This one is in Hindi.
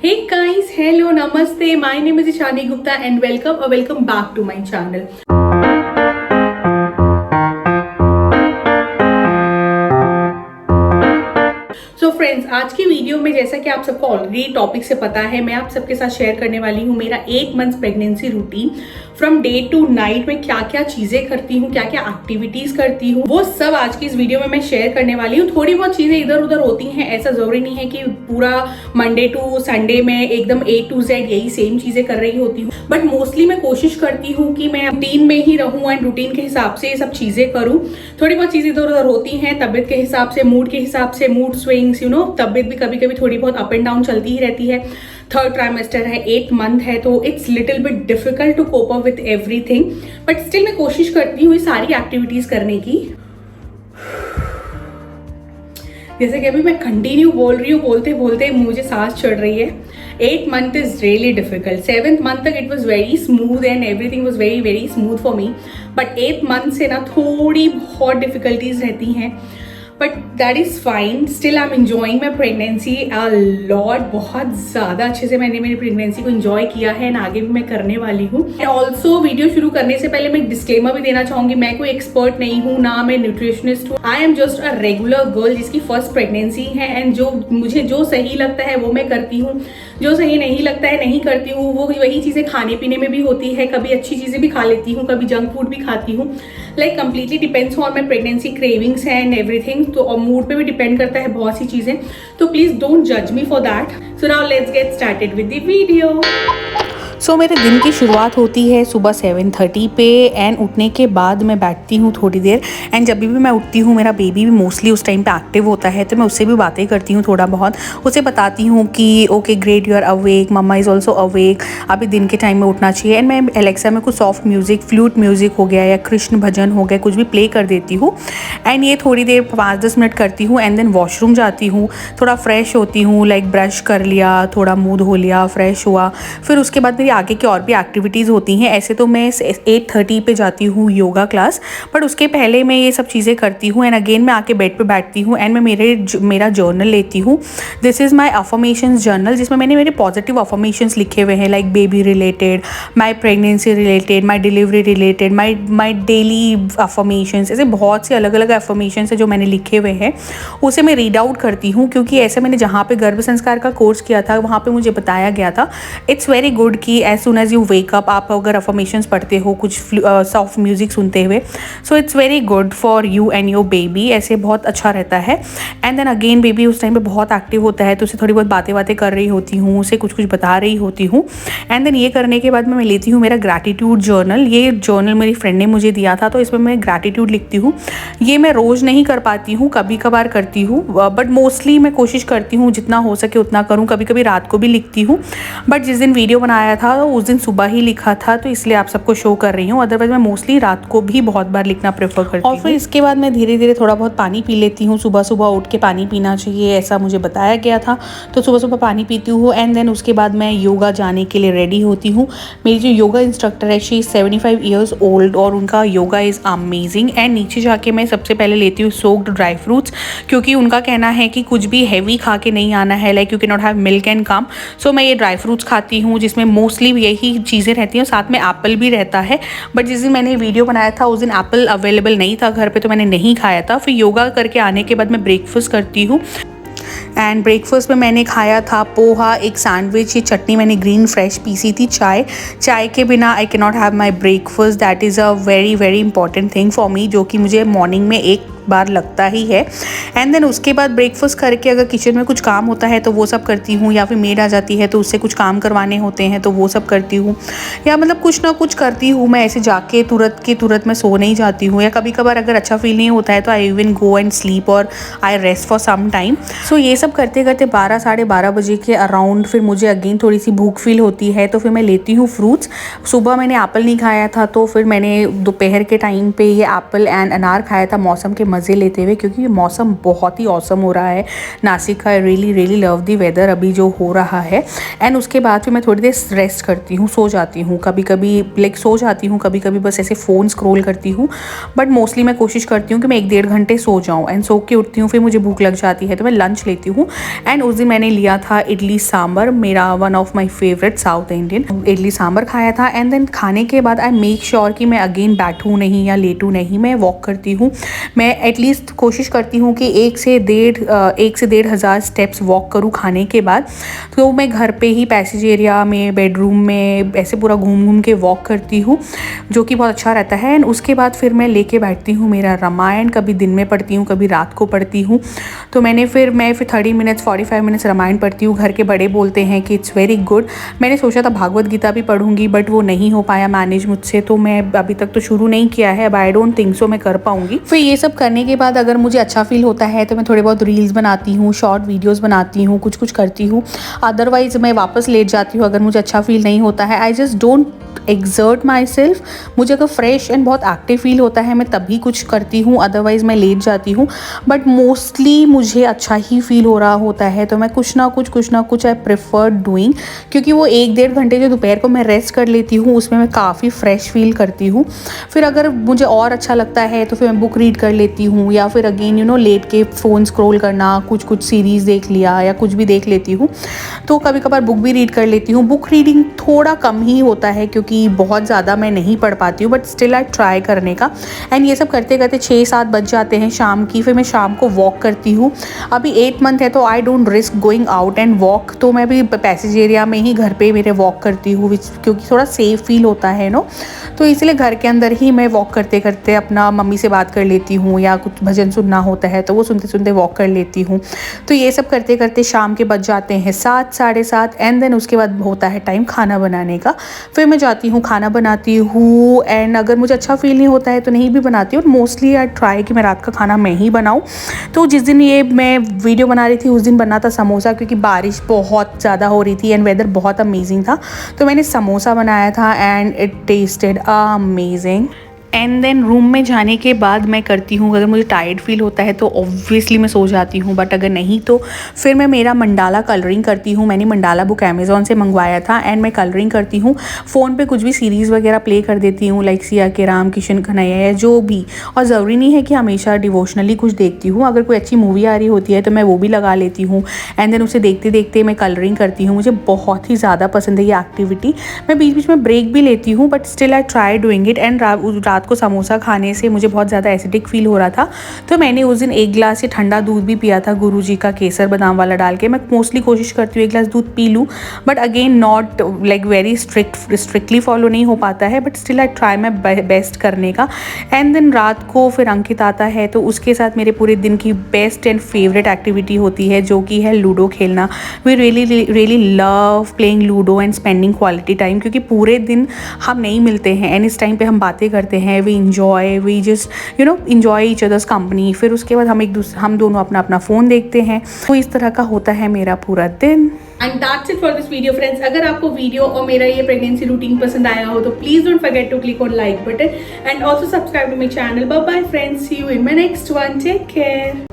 Hey guys, hello, namaste. My name is Ishani Gupta and welcome back to my channel. So friends, आज की वीडियो में जैसा कि आप सबको ऑलरेडी टॉपिक से पता है, मैं आप सबके साथ शेयर करने वाली हूँ मेरा 8 months pregnancy routine from day to night. में क्या क्या चीजें करती हूँ, क्या क्या एक्टिविटीज करती हूँ, वो सब आज की इस वीडियो में मैं शेयर करने वाली हूँ। थोड़ी बहुत चीजें इधर उधर होती हैं, ऐसा जरूरी नहीं है कि पूरा मंडे टू संडे में एकदम A to Z यही सेम चीजें कर रही होती हूँ, बट मोस्टली मैं कोशिश करती हूँ कि मैं रूटीन में ही रहूँ एंड रूटीन के हिसाब से ये सब चीजें करूँ। थोड़ी बहुत चीजें इधर उधर होती हैं, तबियत के हिसाब से, मूड के हिसाब से, मूड स्विंग्स, तबियत भी कभी कभी थोड़ी बहुत अप एंड डाउन चलती ही रहती है। 3rd ट्राइमेस्टर है, 8 मंथ है, तो it's little bit difficult to cope up with everything, but still मैं कोशिश करती हूँ ये सारी एक्टिविटीज करने की। जैसे कि अभी मैं कंटिन्यू बोल रही हूँ, बोलते बोलते मुझे सांस चढ़ रही है। 8 month is really difficult. 7th month तक it was very smooth and everything was very very smooth for me, but 8th month से ना थोड़ी बहुत डिफिकल्टीज रहती हैं, but that is fine. Still I am enjoying my pregnancy a lot. बहुत ज़्यादा अच्छे से मैंने मेरी प्रेगनेंसी को एंजॉय किया है एंड आगे भी मैं करने वाली हूँ। ऑल्सो वीडियो शुरू करने से पहले मैं एक डिस्क्लेमर भी देना चाहूँगी, मैं कोई एक्सपर्ट नहीं हूँ, ना मैं न्यूट्रिशनिस्ट हूँ। I am just a regular girl जिसकी फर्स्ट प्रेगनेंसी है एंड मुझे जो सही लगता है वो मैं करती हूँ, जो सही नहीं लगता है नहीं करती हूँ। वो वही चीज़ें खाने पीने में भी होती है, कभी अच्छी चीज़ें भी खा लेती हूँ, कभी जंक फूड भी खाती हूँ। Like completely depends on my pregnancy cravings and everything. तो और मूड पे भी डिपेंड करता है बहुत सी चीज़ें, तो प्लीज़ डोंट जज me for that. So now let's get started with the video. सो मेरे दिन की शुरुआत होती है सुबह 7:30 पे एंड उठने के बाद मैं बैठती हूँ थोड़ी देर। एंड जब भी मैं उठती हूँ मेरा बेबी भी मोस्टली उस टाइम पे एक्टिव होता है, तो मैं उससे भी बातें करती हूँ थोड़ा बहुत। उसे बताती हूँ कि okay great, you are awake, mumma is also awake, अभी दिन के टाइम में उठना चाहिए। एंड मैं एलेक्सा में कुछ सॉफ्ट म्यूज़िक, फ्लूट म्यूज़िक हो गया या कृष्ण भजन हो गया, कुछ भी प्ले कर देती हूँ। एंड ये थोड़ी देर 5-10 मिनट करती हूँ एंड देन वॉशरूम जाती हूँ, थोड़ा फ्रेश होती हूँ, लाइक ब्रश कर लिया, थोड़ा मुँह धो लिया, फ्रेश हुआ। फिर उसके बाद मेरी आगे की और भी एक्टिविटीज़ होती हैं। ऐसे तो मैं 8:30 पे जाती हूँ योगा क्लास, बट उसके पहले मैं ये सब चीज़ें करती हूँ एंड अगेन मैं आके बेड पे बैठती हूँ एंड मैं मेरा जर्नल लेती हूँ। This is my affirmations journal, जिसमें मैंने मेरे पॉजिटिव अफर्मेशंस लिखे हुए हैं, like baby related, my pregnancy related, my delivery related, my daily affirmations. ऐसे बहुत से अलग अलग अफर्मेशंस है जो मैंने लिखे हुए हैं, उसे मैं रीड आउट करती हूँ। क्योंकि ऐसे मैंने जहाँ पे गर्भ संस्कार का कोर्स किया था वहाँ पे मुझे बताया गया था, इट्स वेरी गुड कि as soon as you wake up आप अगर अफर्मेशंस पढ़ते हो कुछ सॉफ्ट म्यूजिक सुनते हुए, so it's very good for you and your baby, ऐसे बहुत अच्छा रहता है। एंड देन अगेन बेबी उस टाइम पे बहुत एक्टिव होता है, तो उसे थोड़ी बहुत बातें कर रही होती हूँ, उसे कुछ बता रही होती हूँ। एंड देन ये करने के बाद मैं लेती हूँ मेरा ग्रैटिट्यूड जर्नल। ये जर्नल मेरी फ्रेंड ने मुझे दिया था, तो इसमें मैं ग्रैटिट्यूड लिखती हूँ। ये मैं रोज़ नहीं कर पाती हूँ, कभी कभार करती हूँ, बट मोस्टली मैं कोशिश करती हूँ जितना हो सके उतना करूँ। कभी कभी रात को भी लिखती हूँ, बट जिस दिन वीडियो बनाया था उस दिन सुबह ही लिखा था, तो इसलिए आप सबको शो कर रही हूँ। अदरवाइज मैं मोस्टली रात को भी बहुत बार लिखना प्रेफर करती हूँ। और फिर इसके बाद मैं धीरे धीरे थोड़ा बहुत पानी पी लेती हूँ। सुबह सुबह उठ के पानी पीना चाहिए, ऐसा मुझे बताया गया था, तो सुबह सुबह पानी पीती हूँ। एंड देन उसके बाद मैं योगा जाने के लिए रेडी होती हूँ। मेरी जो योगा इंस्ट्रक्टर है, शी इज़ 75 ईयर्स ओल्ड और उनका योगा इज़ अमेजिंग। एंड नीचे जाके मैं सबसे पहले लेती हूँ सोक्ड ड्राई फ्रूट्स, क्योंकि उनका कहना है कि कुछ भी हैवी खा के नहीं आना है, like you can not have milk and come. So मैं ये ड्राई फ्रूट्स खाती हूँ, जिसमें मोस्टली यही चीज़ें रहती हैं, साथ में एप्पल भी रहता है। बट जिस दिन मैंने वीडियो बनाया था उस दिन एप्पल अवेलेबल नहीं था घर पे, तो मैंने नहीं खाया था। फिर योगा करके आने के बाद मैं ब्रेकफास्ट करती हूँ एंड ब्रेकफास्ट में मैंने खाया था पोहा, एक सैंडविच, ये चटनी मैंने ग्रीन फ्रेश पीसी थी, चाय के बिना I can not have my breakfast. That is a very very important thing for me, जो कि मुझे मॉर्निंग में एक बार लगता ही है। एंड देन उसके बाद ब्रेकफास्ट करके अगर किचन में कुछ काम होता है तो वो सब करती हूँ, या फिर मेड आ जाती है तो उससे कुछ काम करवाने होते हैं तो वो सब करती हूँ, या मतलब कुछ ना कुछ करती हूँ मैं। ऐसे जाके तुरंत मैं सो नहीं जाती हूँ, या कभी कभार अगर अच्छा फील नहीं होता है तो I even go and sleep और I rest for some time. So ये सब करते करते 12-12:30 बजे के अराउंड फिर मुझे अगेन थोड़ी सी भूख फील होती है, तो फिर मैं लेती हूँ फ्रूट्स। सुबह मैंने एप्पल नहीं खाया था, तो फिर मैंने दोपहर के टाइम पे ये एप्पल एंड अनार खाया था मौसम के मज़े लेते हुए, क्योंकि मौसम बहुत ही औसम हो रहा है नासिक का। रियली लव दी वेदर अभी जो हो रहा है। एंड उसके बाद फिर मैं थोड़ी देर रेस्ट करती हूँ, सो जाती हूँ। कभी कभी लाइक सो जाती हूँ, कभी कभी बस ऐसे फ़ोन स्क्रॉल करती हूँ, बट मोस्टली मैं कोशिश करती हूँ कि मैं 1-1.5 घंटे सो जाऊँ। एंड सो के उठती हूँ, फिर मुझे भूख लग जाती है तो मैं लंच लेती हूँ। एंड उस दिन मैंने लिया था इडली सांभर, मेरा one of my favourite south Indian. Idli sambar खाया था। एंड देन खाने के बाद आई मेक श्योर कि मैं अगेन बैठूँ नहीं या लेटूँ नहीं, मैं वॉक करती हूँ। मैं एटलीस्ट कोशिश करती हूँ कि 1 से 1.5 हज़ार स्टेप्स वॉक करूँ खाने के बाद। तो मैं घर पे ही पैसेज एरिया में, बेडरूम में ऐसे पूरा घूम के वॉक करती हूँ, जो कि बहुत अच्छा रहता है। एंड उसके बाद फिर मैं लेके बैठती हूँ मेरा रामायण। कभी दिन में पढ़ती हूँ, कभी रात को पढ़ती हूँ। तो मैं फिर 30 मिनट्स 45 मिनट्स रामायण पढ़ती हूँ। घर के बड़े बोलते हैं कि इट्स वेरी गुड। मैंने सोचा था भागवत गीता भी पढ़ूंगी, बट वो नहीं हो पाया मैनेज मुझसे, तो मैं अभी तक तो शुरू नहीं किया है। अब आई डोंट थिंक सो मैं कर पाऊंगी। फिर ये सब करने के बाद अगर मुझे अच्छा फील होता है तो मैं थोड़े बहुत रील्स बनाती हूँ, शॉर्ट वीडियोस बनाती हूँ, कुछ करती हूँ। अदरवाइज मैं वापस लेट जाती हूँ अगर मुझे अच्छा फील नहीं होता है। I just don't exert my self. मुझे अगर फ्रेश एंड बहुत एक्टिव फील होता है मैं तभी कुछ करती हूँ, अदरवाइज़ मैं लेट जाती हूँ। बट मोस्टली मुझे अच्छा ही फील हो रहा होता है तो मैं कुछ ना कुछ आई प्रेफर डूइंग, क्योंकि वो 1-1.5 घंटे जो दोपहर को मैं रेस्ट कर लेती हूँ उसमें मैं काफ़ी फ्रेश फील करती हूँ। फिर अगर मुझे और अच्छा लगता है तो फिर मैं बुक रीड कर लेती हूँ, या फिर अगेन लेट के फ़ोन स्क्रॉल करना, कुछ सीरीज़ देख लिया या कुछ भी देख लेती हूँ। तो कभी कभार बुक भी रीड कर लेती हूँ। बुक रीडिंग थोड़ा कम ही होता है क्योंकि बहुत ज़्यादा मैं नहीं पढ़ पाती हूँ, बट स्टिल आई ट्राई करने का। एंड ये सब करते करते 6-7 बज जाते हैं शाम की। फिर मैं शाम को वॉक करती हूँ। अभी 8 मंथ है तो I don't risk going out and walk, तो मैं भी पैसेज एरिया में ही घर पे मेरे वॉक करती हूँ, क्योंकि थोड़ा सेफ फील होता है तो इसलिए घर के अंदर ही मैं वॉक करते करते अपना मम्मी से बात कर लेती हूँ, या कुछ भजन सुनना होता है तो वो सुनते सुनते वॉक कर लेती हूँ। तो ये सब करते करते शाम के बज जाते हैं 7, 7:30। एंड देन उसके बाद होता है टाइम खाना बनाने का। फिर मैं जाती हूँ, खाना बनाती हूँ। एंड अगर मुझे अच्छा फील नहीं होता है तो नहीं भी बनाती हूँ। मोस्टली आई ट्राई कि मैं रात का खाना मैं ही बनाऊँ। तो जिस दिन ये मैं वीडियो बना रही थी उस दिन बना था समोसा, क्योंकि बारिश बहुत ज़्यादा हो रही थी एंड वेदर बहुत अमेजिंग था। तो मैंने समोसा बनाया था and it tasted amazing. And then room में जाने के बाद मैं करती हूँ, अगर मुझे टायर्ड फील होता है तो ऑब्वियसली मैं सो जाती हूँ, बट अगर नहीं तो फिर मैं मेरा मंडाला कलरिंग करती हूँ। मैंने मंडाला बुक अमेज़ॉन से मंगवाया था एंड मैं कलरिंग करती हूँ। फ़ोन पे कुछ भी सीरीज़ वगैरह प्ले कर देती हूँ, लाइक सिया के राम, किशन कन्हैया या जो भी। और ज़रूरी नहीं है कि हमेशा डिवोशनली कुछ देखती हूँ, अगर कोई अच्छी मूवी आ रही होती है तो मैं वो भी लगा लेती हूँ। एंड देन उसे देखते देखते मैं कलरिंग करती हूँ। मुझे बहुत ही ज़्यादा पसंद है ये एक्टिविटी। मैं बीच बीच में ब्रेक भी लेती हूँ, but still I try doing it. And रात को समोसा खाने से मुझे बहुत ज़्यादा एसिडिक फील हो रहा था, तो मैंने उस दिन 1 गिलास से ठंडा दूध भी पिया था, गुरुजी का केसर बादाम वाला डाल के। मैं मोस्टली कोशिश करती हूँ 1 गिलास दूध पी लूँ, but again not like very strictly follow नहीं हो पाता है, but still I try my best करने का। एंड देन रात को फिर अंकित आता है तो उसके साथ मेरे पूरे दिन की बेस्ट एंड फेवरेट एक्टिविटी होती है, जो कि है लूडो खेलना। We really love playing Ludo and spending quality time, क्योंकि पूरे दिन हम नहीं मिलते हैं एंड इस टाइम पे हम बातें करते हैं, we just enjoy each other's company. फिर उसके बाद हम दोनों अपना फ़ोन देखते हैं। तो इस तरह का होता है मेरा पूरा दिन। And that's it for this video friends. अगर आपको वीडियो और मेरा ये प्रेगनेंसी रूटीन पसंद आया हो तो please don't forget to click on like button and also subscribe to my channel. Bye bye friends, see you in my next one. Take care.